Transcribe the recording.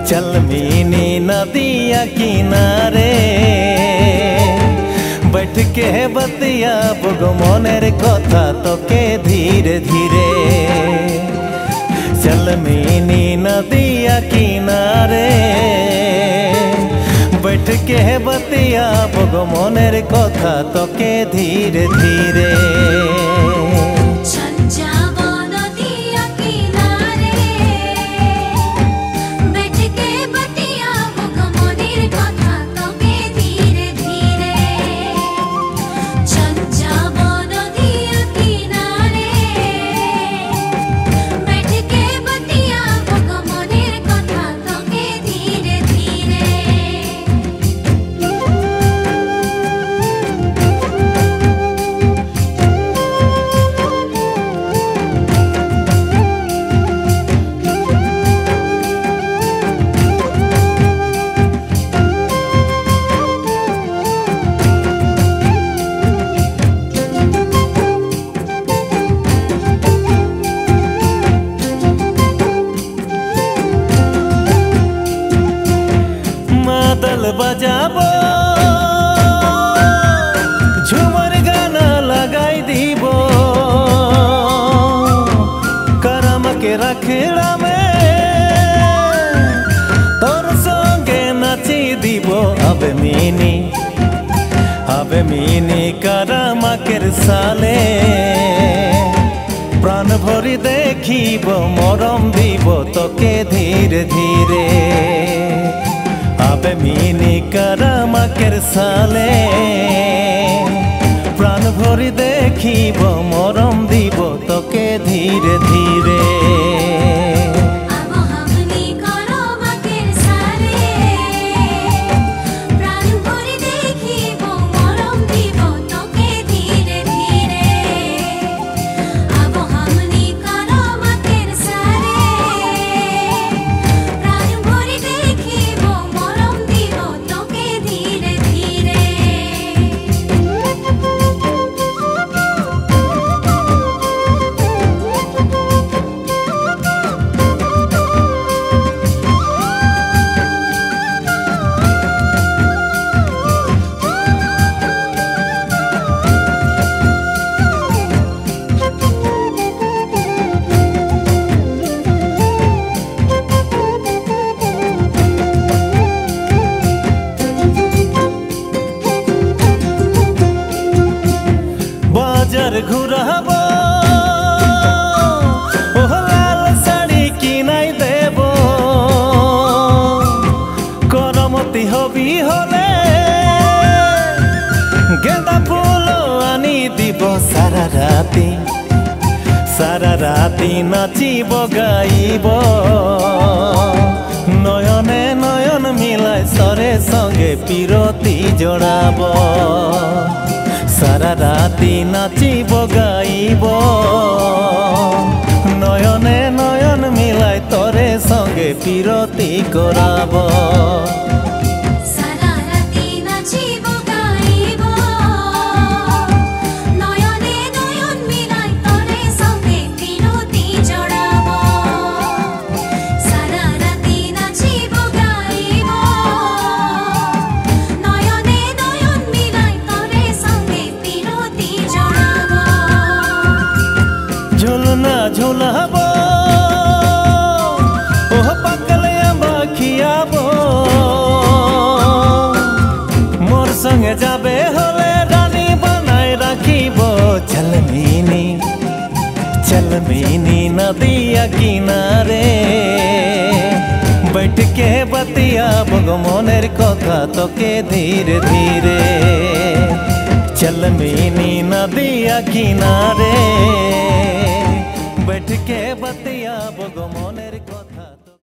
चलमीनी नदिया किनारे बैठ के बतियाबो गो मनेर कथा तोके धीरे धीरे। चलमीनी नदिया किनारे बैठ के बतियाबो गो मनेर कथा तोके धीरे धीरे। मादल बजाबो झुमर गाना लगाई दीबो करम के रखड़ा में तोर संगे नाची दीबो। अबे मिनी करम के साले प्राण भरी देखिबो मरम दीबो तोके धीरे धीरे। अबे मिनी करम के साले प्राण भरी देखिबो मरम दीबो तोके धीरे धीरे। बाजार घुराबो ओह लाल साड़ी किनाई देबो करमती हबी हले गेंदा फूल आनी दीबो। सारा राती नाचिबो गाइबो नयने नयन मिलाय सरे संगे पिरती जड़ाबो। सारा राती नाचिबो गाइबो नयने नयन मिलाय तोरे संगे पिरती कराबो। झुलाबो ओह पकले आंबा खियाबो मोर संगे जाबे हले रानी बनाय राखिबो। चलमीनी नदिया किनारे बैठ के बतियाबो गो मनेर कथा तोके धीरे धीरे। चलमीनी नदिया किनारे बैठ के बतियाबो गो मन